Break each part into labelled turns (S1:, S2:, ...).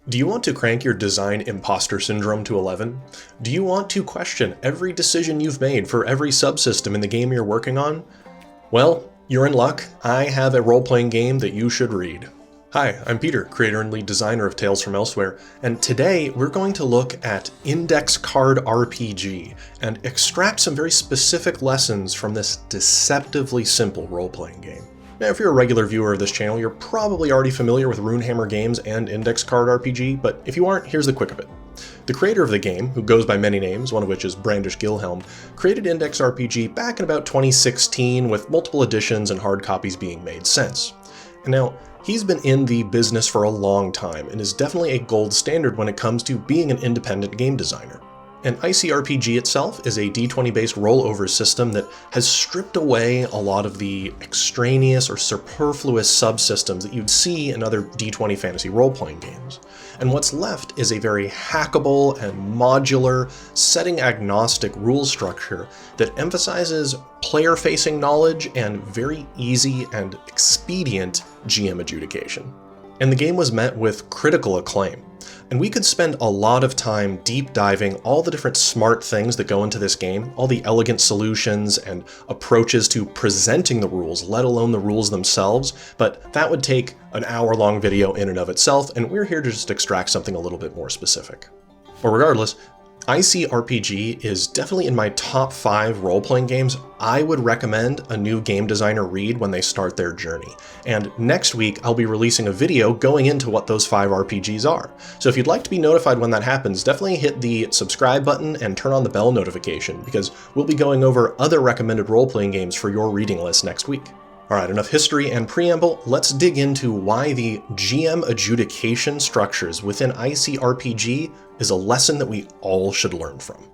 S1: Do you want to crank your design imposter syndrome to 11? Do you want to question every decision you've made for every subsystem in the game you're working on? Well, you're in luck. I have a role-playing game that you should read. Hi, I'm Peter, creator and lead designer of Tales from Elsewhere, and today we're going to look at Index Card RPG and extract some very specific lessons from this deceptively simple role-playing game. Now, if you're a regular viewer of this channel, you're probably already familiar with Runehammer games and Index Card RPG, but if you aren't, here's the quick of it. The creator of the game, who goes by many names, one of which is Brandish Gilhelm, created Index RPG back in about 2016 with multiple editions and hard copies being made since. And now, he's been in the business for a long time and is definitely a gold standard when it comes to being an independent game designer. And ICRPG itself is a D20-based rollover system that has stripped away a lot of the extraneous or superfluous subsystems that you'd see in other D20 fantasy role-playing games. And what's left is a very hackable and modular, setting-agnostic rule structure that emphasizes player-facing knowledge and very easy and expedient GM adjudication. And the game was met with critical acclaim. And we could spend a lot of time deep diving all the different smart things that go into this game, all the elegant solutions and approaches to presenting the rules, let alone the rules themselves, but that would take an hour-long video in and of itself, and we're here to just extract something a little bit more specific. But regardless, ICRPG is definitely in my top 5 role-playing games I would recommend a new game designer read when they start their journey. And next week, I'll be releasing a video going into what those 5 RPGs are. So if you'd like to be notified when that happens, definitely hit the subscribe button and turn on the bell notification, because we'll be going over other recommended role-playing games for your reading list next week. Alright, enough history and preamble, let's dig into why the GM adjudication structures within ICRPG is a lesson that we all should learn from.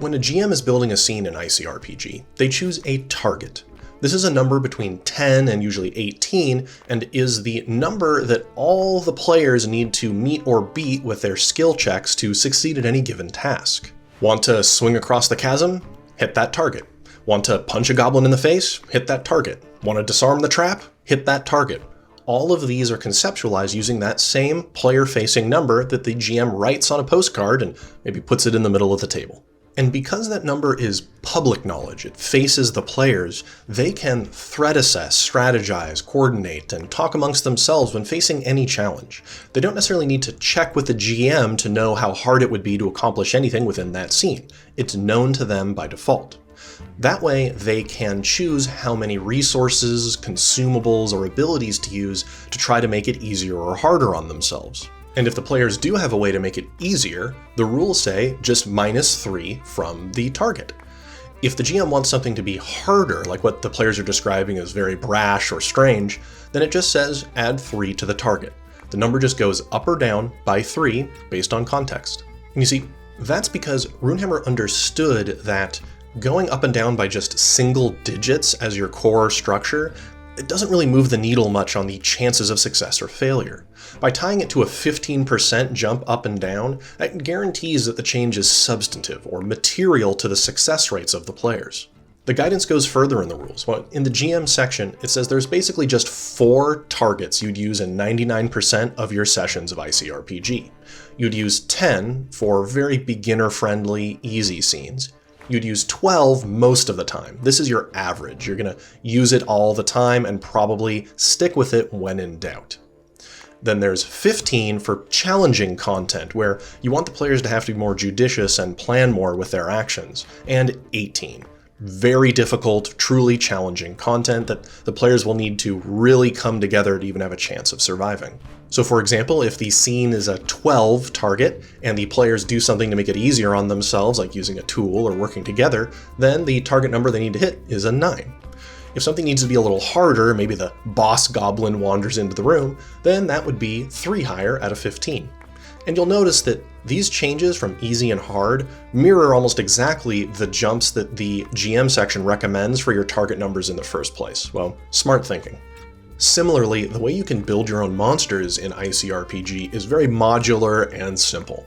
S1: When a GM is building a scene in ICRPG, they choose a target. This is a number between 10 and usually 18, and is the number that all the players need to meet or beat with their skill checks to succeed at any given task. Want to swing across the chasm? Hit that target. Want to punch a goblin in the face? Hit that target. Want to disarm the trap? Hit that target. All of these are conceptualized using that same player-facing number that the GM writes on a postcard and maybe puts it in the middle of the table. And because that number is public knowledge, it faces the players, they can threat assess, strategize, coordinate, and talk amongst themselves when facing any challenge. They don't necessarily need to check with the GM to know how hard it would be to accomplish anything within that scene. It's known to them by default. That way, they can choose how many resources, consumables, or abilities to use to try to make it easier or harder on themselves. And if the players do have a way to make it easier, the rules say just -3 from the target. If the GM wants something to be harder, like what the players are describing as very brash or strange, then it just says add 3 to the target. The number just goes up or down by 3 based on context. And you see, that's because Runehammer understood that going up and down by just single digits as your core structure, it doesn't really move the needle much on the chances of success or failure. By tying it to a 15% jump up and down, that guarantees that the change is substantive or material to the success rates of the players. The guidance goes further in the rules. Well, in the GM section, it says there's basically just 4 targets you'd use in 99% of your sessions of ICRPG. You'd use 10 for very beginner-friendly, easy scenes. You'd use 12 most of the time. This is your average. You're going to use it all the time and probably stick with it when in doubt. Then there's 15 for challenging content, where you want the players to have to be more judicious and plan more with their actions. And 18. Very difficult, truly challenging content that the players will need to really come together to even have a chance of surviving. So for example, if the scene is a 12 target and the players do something to make it easier on themselves, like using a tool or working together, then the target number they need to hit is a 9. If something needs to be a little harder, maybe the boss goblin wanders into the room, then that would be 3 higher out of 15. And you'll notice that these changes from easy and hard mirror almost exactly the jumps that the GM section recommends for your target numbers in the first place. Well, smart thinking. Similarly, the way you can build your own monsters in ICRPG is very modular and simple.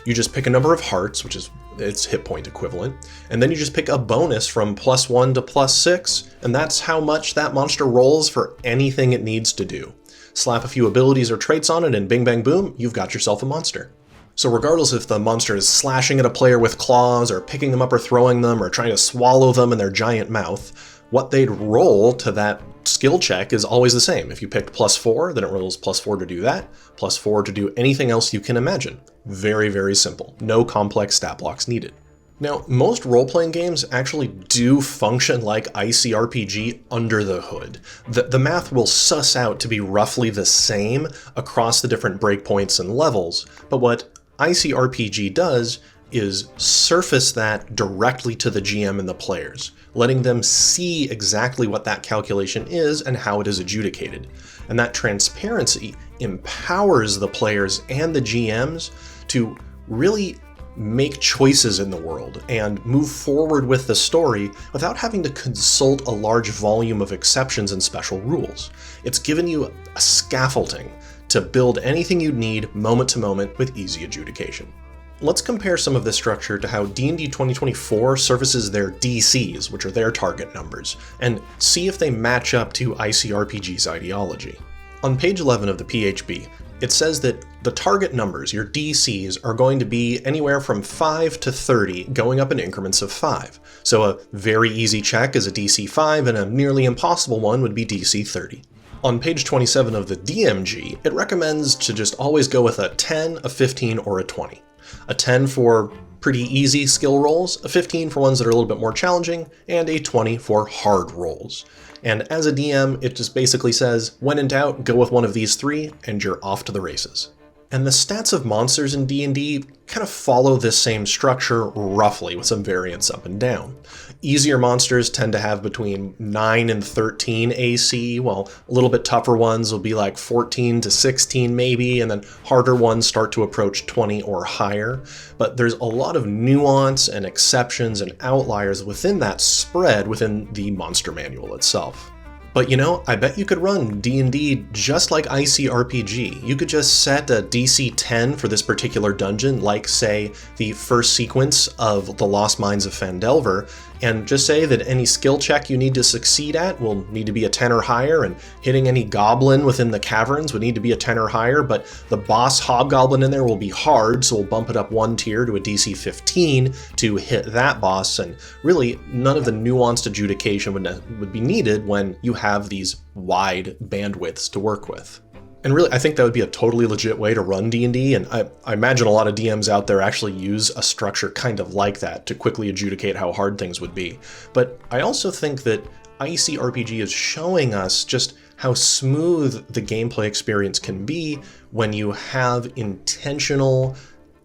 S1: You just pick a number of hearts, which is its hit point equivalent, and then you just pick a bonus from +1 to +6, and that's how much that monster rolls for anything it needs to do. Slap a few abilities or traits on it, and bing bang boom, you've got yourself a monster. So regardless if the monster is slashing at a player with claws, or picking them up or throwing them, or trying to swallow them in their giant mouth, what they'd roll to that skill check is always the same. If you picked +4, then it rolls +4 to do that, +4 to do anything else you can imagine. Very, very simple. No complex stat blocks needed. Now, most role-playing games actually do function like ICRPG under the hood. The math will suss out to be roughly the same across the different breakpoints and levels, but what ICRPG does is surface that directly to the GM and the players, letting them see exactly what that calculation is and how it is adjudicated. And that transparency empowers the players and the GMs to really make choices in the world and move forward with the story without having to consult a large volume of exceptions and special rules. It's given you a scaffolding to build anything you need moment to moment with easy adjudication. Let's compare some of this structure to how D&D 2024 surfaces their DCs, which are their target numbers, and see if they match up to ICRPG's ideology. On page 11 of the PHB, it says that the target numbers, your DCs, are going to be anywhere from 5 to 30, going up in increments of 5. So a very easy check is a DC 5, and a nearly impossible one would be DC 30. On page 27 of the DMG, it recommends to just always go with a 10, a 15, or a 20. A 10 for pretty easy skill rolls, a 15 for ones that are a little bit more challenging, and a 20 for hard rolls. And as a DM, it just basically says, when in doubt, go with one of these three, and you're off to the races. And the stats of monsters in D&D kind of follow this same structure roughly, with some variance up and down. Easier monsters tend to have between 9 and 13 AC, while a little bit tougher ones will be like 14 to 16 maybe, and then harder ones start to approach 20 or higher. But there's a lot of nuance and exceptions and outliers within that spread within the monster manual itself. But you know, I bet you could run D&D just like ICRPG. You could just set a DC 10 for this particular dungeon, like say the first sequence of The Lost Mines of Phandelver, and just say that any skill check you need to succeed at will need to be a 10 or higher, and hitting any goblin within the caverns would need to be a 10 or higher, but the boss hobgoblin in there will be hard, so we'll bump it up one tier to a DC 15 to hit that boss, and really none of the nuanced adjudication would be needed when you have these wide bandwidths to work with. And really, I think that would be a totally legit way to run D&D, and I imagine a lot of DMs out there actually use a structure kind of like that to quickly adjudicate how hard things would be. But I also think that ICRPG is showing us just how smooth the gameplay experience can be when you have intentional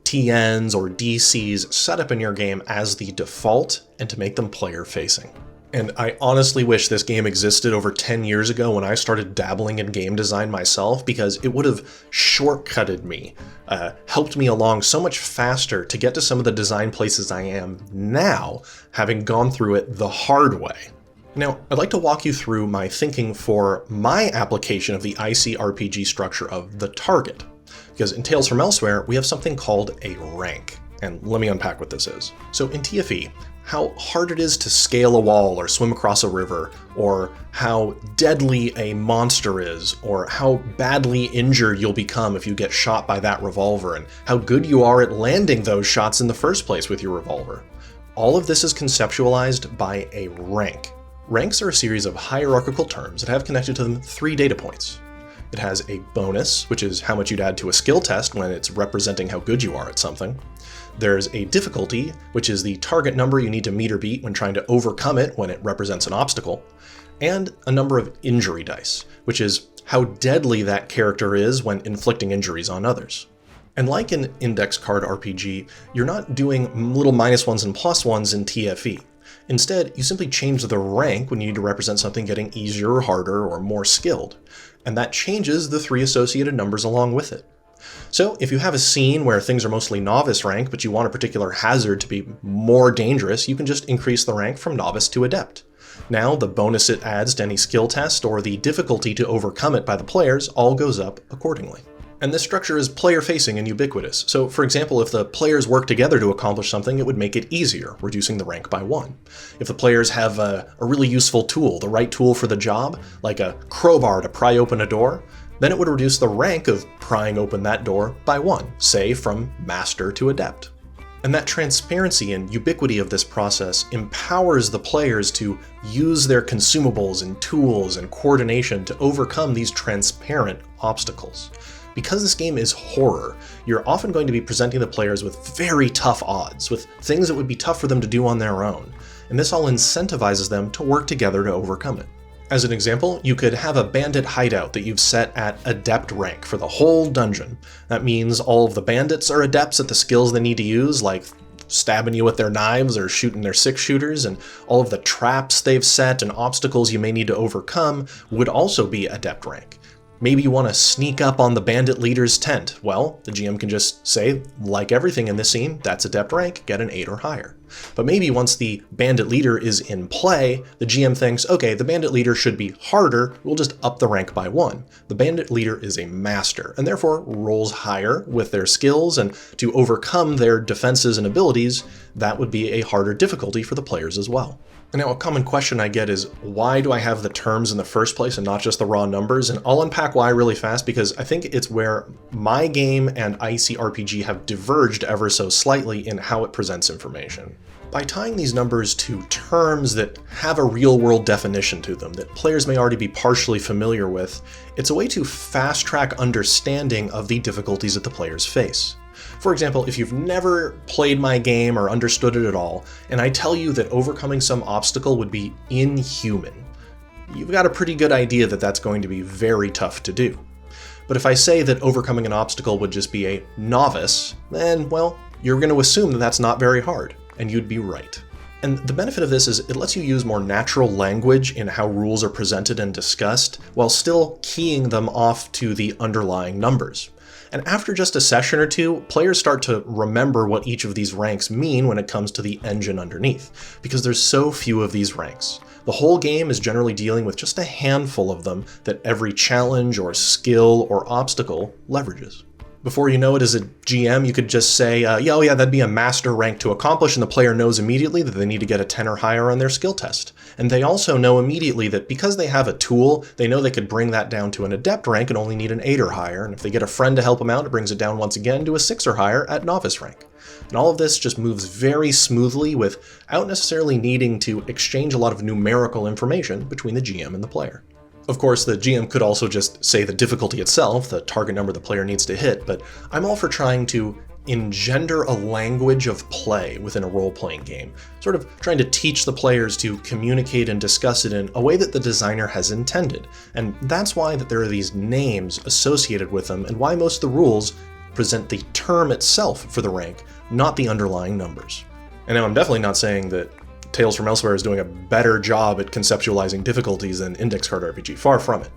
S1: TNs or DCs set up in your game as the default and to make them player-facing. And I honestly wish this game existed over 10 years ago when I started dabbling in game design myself, because it would have shortcutted me, helped me along so much faster to get to some of the design places I am now, having gone through it the hard way. Now, I'd like to walk you through my thinking for my application of the ICRPG structure of the target. Because in Tales from Elsewhere, we have something called a rank. And let me unpack what this is. So in TFE, how hard it is to scale a wall or swim across a river, or how deadly a monster is, or how badly injured you'll become if you get shot by that revolver, and how good you are at landing those shots in the first place with your revolver. All of this is conceptualized by a rank. Ranks are a series of hierarchical terms that have connected to them 3 data points. It has a bonus, which is how much you'd add to a skill test when it's representing how good you are at something. There's a difficulty, which is the target number you need to meet or beat when trying to overcome it when it represents an obstacle. And a number of injury dice, which is how deadly that character is when inflicting injuries on others. And like in index card RPG, you're not doing little -1s and +1s in TFE. Instead, you simply change the rank when you need to represent something getting easier or harder or more skilled. And that changes the 3 associated numbers along with it. So if you have a scene where things are mostly novice rank, but you want a particular hazard to be more dangerous, you can just increase the rank from novice to adept. Now the bonus it adds to any skill test or the difficulty to overcome it by the players all goes up accordingly. And this structure is player-facing and ubiquitous. So, for example, if the players work together to accomplish something, it would make it easier, reducing the rank by 1. If the players have a really useful tool, the right tool for the job, like a crowbar to pry open a door, then it would reduce the rank of prying open that door by 1, say from Master to Adept. And that transparency and ubiquity of this process empowers the players to use their consumables and tools and coordination to overcome these transparent obstacles. Because this game is horror, you're often going to be presenting the players with very tough odds, with things that would be tough for them to do on their own, and this all incentivizes them to work together to overcome it. As an example, you could have a bandit hideout that you've set at Adept rank for the whole dungeon. That means all of the bandits are adepts at the skills they need to use, like stabbing you with their knives or shooting their 6-shooters, and all of the traps they've set and obstacles you may need to overcome would also be Adept rank. Maybe you want to sneak up on the bandit leader's tent. Well, the GM can just say, like everything in this scene, that's Adept rank, get an 8 or higher. But maybe once the bandit leader is in play, the GM thinks, okay, the bandit leader should be harder, we'll just up the rank by 1. The bandit leader is a master, and therefore rolls higher with their skills, and to overcome their defenses and abilities, that would be a harder difficulty for the players as well. And now a common question I get is, why do I have the terms in the first place and not just the raw numbers? And I'll unpack why really fast, because I think it's where my game and ICRPG have diverged ever so slightly in how it presents information. By tying these numbers to terms that have a real-world definition to them that players may already be partially familiar with, it's a way to fast-track understanding of the difficulties that the players face. For example, if you've never played my game or understood it at all, and I tell you that overcoming some obstacle would be inhuman, you've got a pretty good idea that that's going to be very tough to do. But if I say that overcoming an obstacle would just be a novice, then, well, you're going to assume that that's not very hard, and you'd be right. And the benefit of this is it lets you use more natural language in how rules are presented and discussed, while still keying them off to the underlying numbers. And after just a session or two, players start to remember what each of these ranks mean when it comes to the engine underneath, because there's so few of these ranks. The whole game is generally dealing with just a handful of them that every challenge or skill or obstacle leverages. Before you know it, as a GM, you could just say, oh yeah, that'd be a master rank to accomplish, and the player knows immediately that they need to get a 10 or higher on their skill test. And they also know immediately that because they have a tool, they know they could bring that down to an adept rank and only need an 8 or higher, and if they get a friend to help them out, it brings it down once again to a 6 or higher at novice rank. And all of this just moves very smoothly without necessarily needing to exchange a lot of numerical information between the GM and the player. Of course, the GM could also just say the difficulty itself, the target number the player needs to hit, but I'm all for trying to engender a language of play within a role-playing game, sort of trying to teach the players to communicate and discuss it in a way that the designer has intended. And that's why that there are these names associated with them, and why most of the rules present the term itself for the rank, not the underlying numbers. And now I'm definitely not saying that Tales from Elsewhere is doing a better job at conceptualizing difficulties than Index Card RPG, far from it.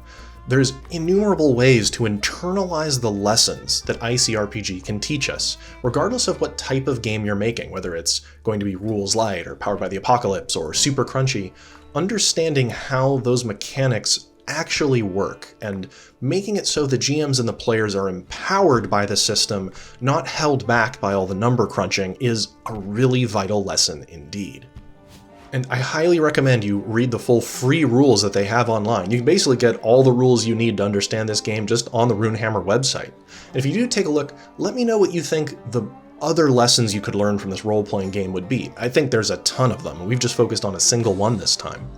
S1: There's innumerable ways to internalize the lessons that ICRPG can teach us, regardless of what type of game you're making, whether it's going to be rules light or powered by the apocalypse or super crunchy. Understanding how those mechanics actually work and making it so the GMs and the players are empowered by the system, not held back by all the number crunching, is a really vital lesson indeed. And I highly recommend you read the full free rules that they have online. You can basically get all the rules you need to understand this game just on the Runehammer website. And if you do take a look, let me know what you think the other lessons you could learn from this role-playing game would be. I think there's a ton of them, and we've just focused on a single one this time.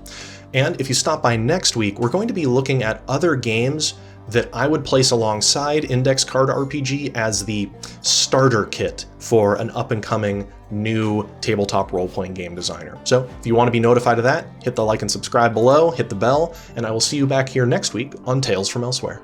S1: And if you stop by next week, we're going to be looking at other games that I would place alongside Index Card RPG as the starter kit for an up-and-coming new tabletop role-playing game designer. So if you want to be notified of that, hit the like and subscribe below, hit the bell, and I will see you back here next week on Tales from Elsewhere.